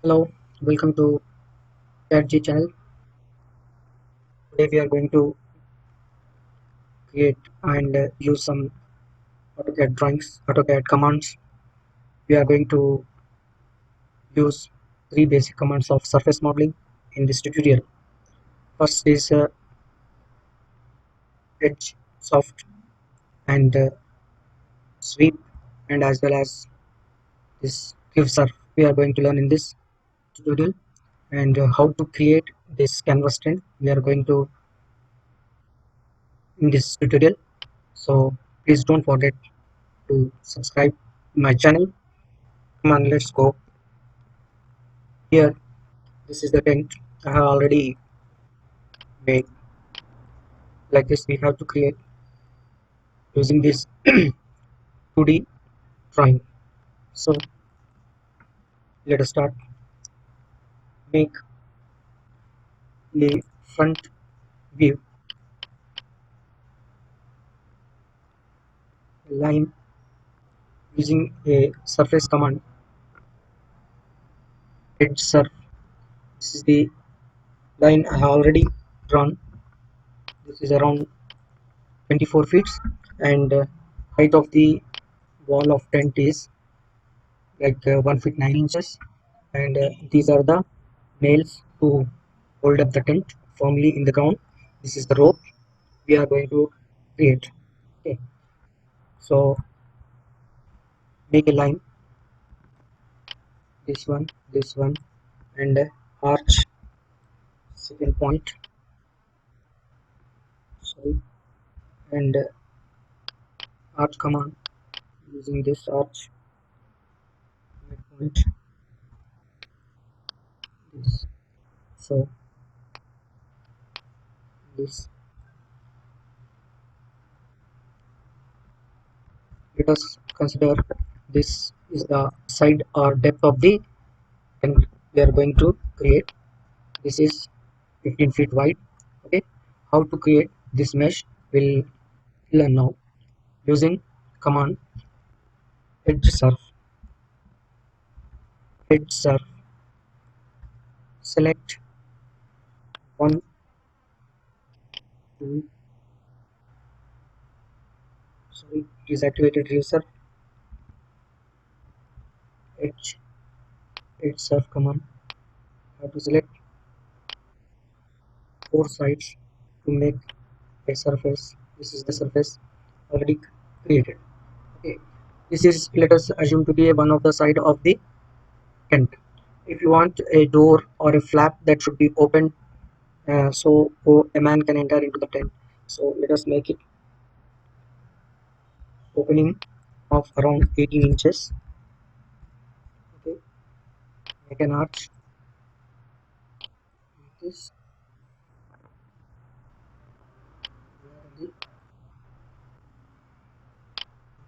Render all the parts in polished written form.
Hello, welcome to ChatG channel. Today we are going to create and use some AutoCAD drawings, AutoCAD commands. We are going to use three basic commands of surface modeling in this tutorial. First is edge, soft, and sweep, and as well as this curve surf. We are going to learn in this tutorial and how to create this canvas trend. We are going to in this tutorial. So please don't forget to subscribe my channel. Come on, let's go. Here, this is the tent I have already made. Like this, we have to create using this 2D drawing. So let us start. Make a front view line using a surface command. Edge surf. This is the line I have already drawn. This is around 24 feet, and height of the wall of tent is like 1 feet 9 inches. And these are the nails to hold up the tent firmly in the ground. This is the rope we are going to create. Okay, so make a line, this one, and arch second point. Sorry, and arch command using this arch midpoint. This. So this, let us consider this is the side or depth of the tent we are going to create. This is 15 feet wide. Okay, how to create this mesh we'll learn now using command edge surf. Edge surf, select one, two, sorry, it is activated user. Edge surf command, have to select four sides to make a surface. This is the surface already created. Okay, this is, let us assume to be one of the side of the tent. If you want a door or a flap that should be open, so a man can enter into the tent, so let us make it opening of around 18 inches. Okay, make an arch like this.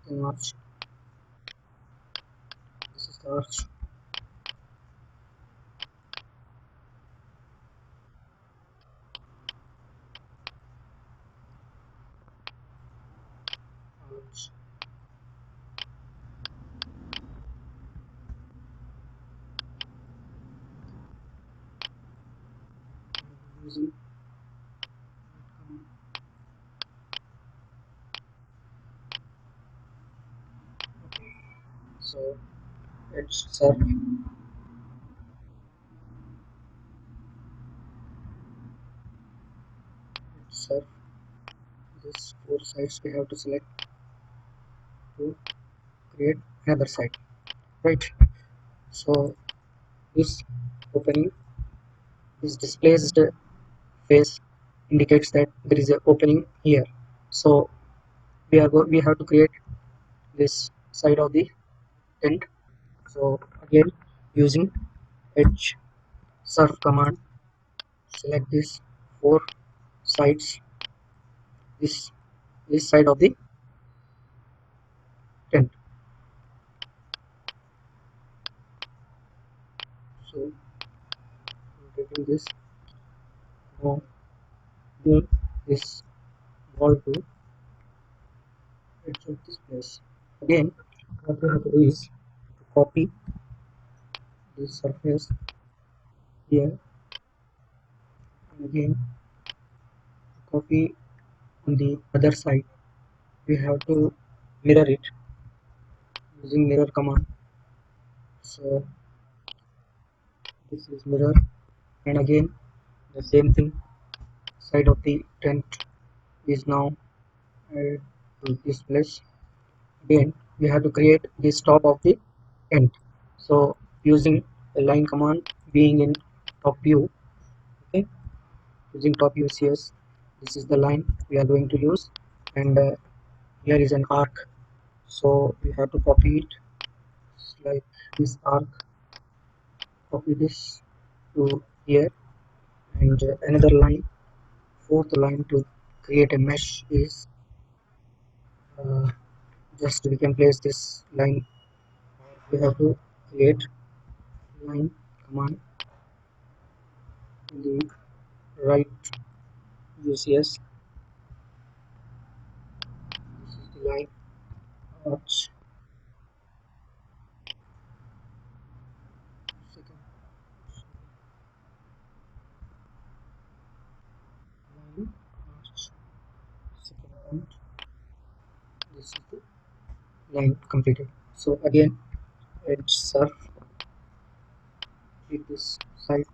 The arch, this is the arch. Arch. Using, okay, so edge surf, edge surf. These four sides we have to select to create another side, right? So this opening, this displaced face indicates that there is an opening here. So we have to create this side of the tent. So again, using edge surf command, select this four sides, this this side of the tent. So taking this, now move this wall to edge of this place. Again, what we have to do is to copy this surface here, and again copy on the other side. We have to mirror it using mirror command. So this is mirror, and again the same thing. Side of the tent is now added to this place. Again we have to create this top of the tent. So using a line command, being in top view, okay, using top view CS, this is the line we are going to use, and here is an arc. So we have to copy it like this arc, copy this to here, and another line, fourth line to create a mesh is uh, just we can place this line. We have to create line command in the right UCS. This is the line arch, second line arch, second point. This is the line completed. So again edge surf with this side,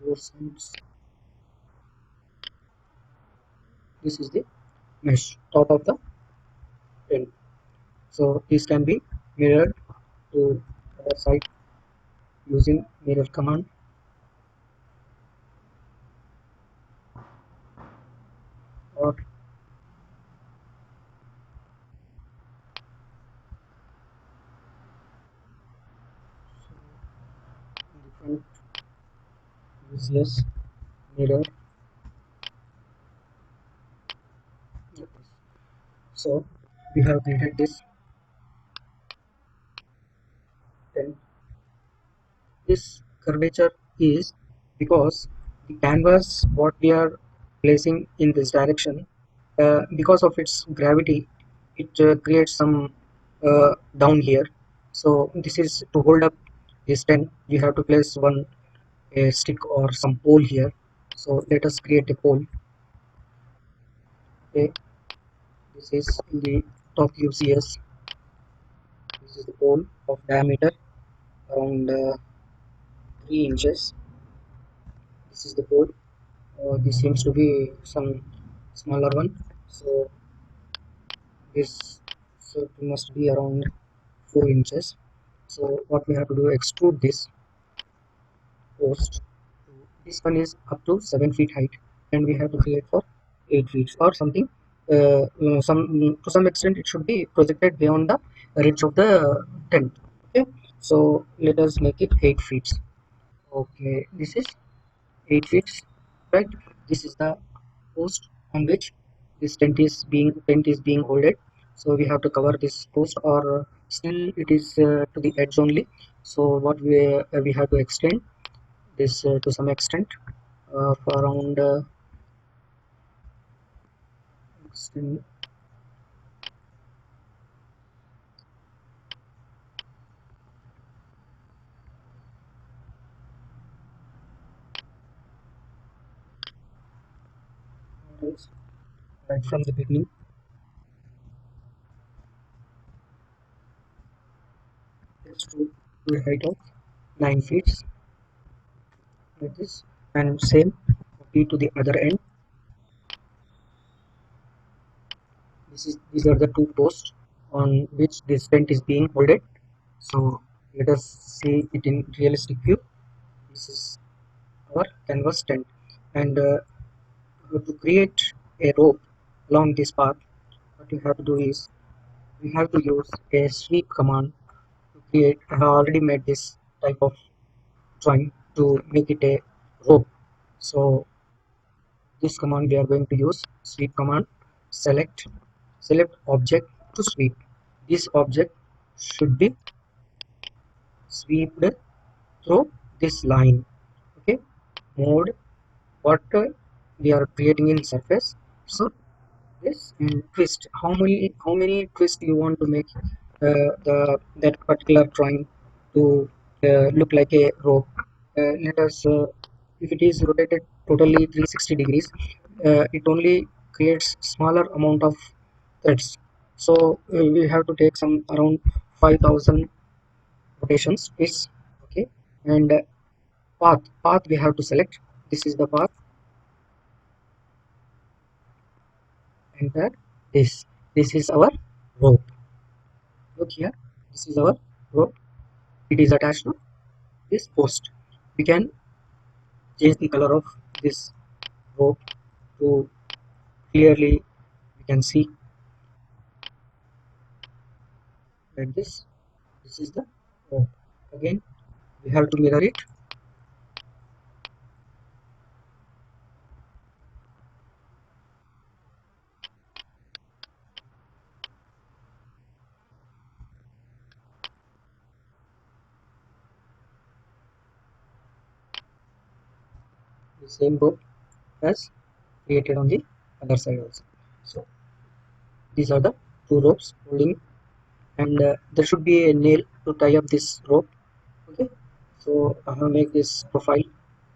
four sides. This is the mesh top of the tent. So this can be mirrored to other side using mirror command, or different UCS mirror. So we have created this tent. This curvature is because the canvas what we are placing in this direction, because of its gravity, it creates some down here. So this is to hold up this tent. You have to place one a stick or some pole here. So let us create a pole. Okay, this is in the top UCS. This is the pole of diameter around 3 inches. This is the pole. This seems to be some smaller one. So this circle must be around 4 inches. So what we have to do, extrude this post. This one is up to 7 feet height, and we have to create for 8 feet or something. Some to some extent it should be projected beyond the ridge of the tent. Okay, so let us make it 8 feet. Okay, this is 8 feet, right? This is the post on which this tent is being holded. So we have to cover this post, or still it is to the edge only. So what we have to extend this to some extent, for around extend, right from the beginning, extrude to a height of 9 feet like this, and same copy to the other end. These are the two posts on which this tent is being holded. So let us see it in realistic view. This is our canvas tent, and to create a rope along this path, what you have to do is we have to use a sweep command to create. I have already made this type of drawing to make it a rope. So this command we are going to use sweep command. Select object to sweep. This object should be swept through this line. Okay, mode what we are creating in surface. So this, and twist, how many twists you want to make the that particular drawing to look like a rope. Let us if it is rotated totally 360 degrees, it only creates smaller amount of threads. So we have to take some around 5000 rotations is okay. And path we have to select. This is the path. Enter this is our rope. Look here, this is our rope. It is attached to this post. We can change the color of this rope to clearly we can see like this. This is the rope. Again we have to mirror it. The same rope as created on the other side also. So these are the two ropes holding, and there should be a nail to tie up this rope. Okay, so I have make this profile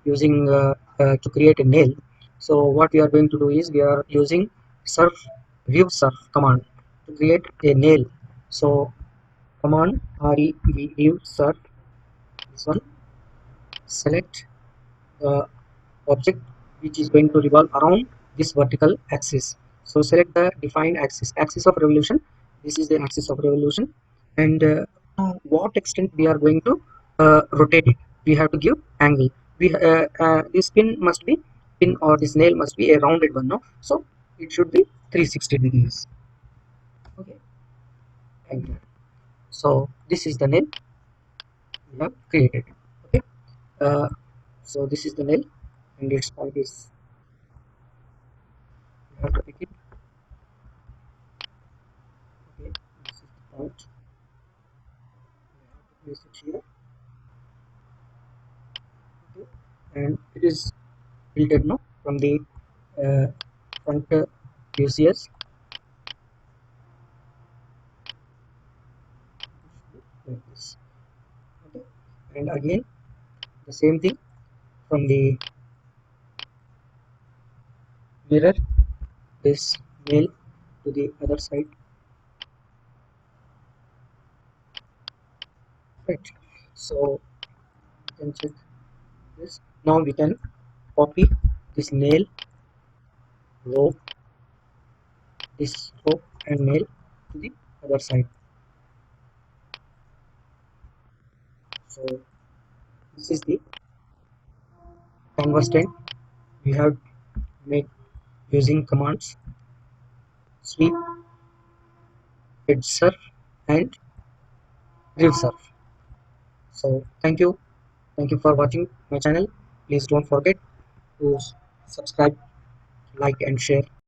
using to create a nail. So what we are going to do is we are using surf view surf command to create a nail. So command rev surf, this one, select the object which is going to revolve around this vertical axis. So select the defined axis of revolution. This is the axis of revolution, and to what extent we are going to rotate it. We have to give angle. This pin or this nail must be a rounded one, no? So it should be 360 degrees. Okay, and so this is the nail we have created. Okay, uh, so this is the nail, and its point is we have to pick it. Okay, this is the point. Place it here. Okay, and it is filtered now from the uh, front UCS like this. Okay, and again the same thing from the mirror this nail to the other side, right? So you can check this. Now we can copy this nail, rope, this rope and nail to the other side. So this is the canvas tent we have made using commands sweep, head surf and rev surf. So thank you for watching my channel. Please don't forget to subscribe, like and share.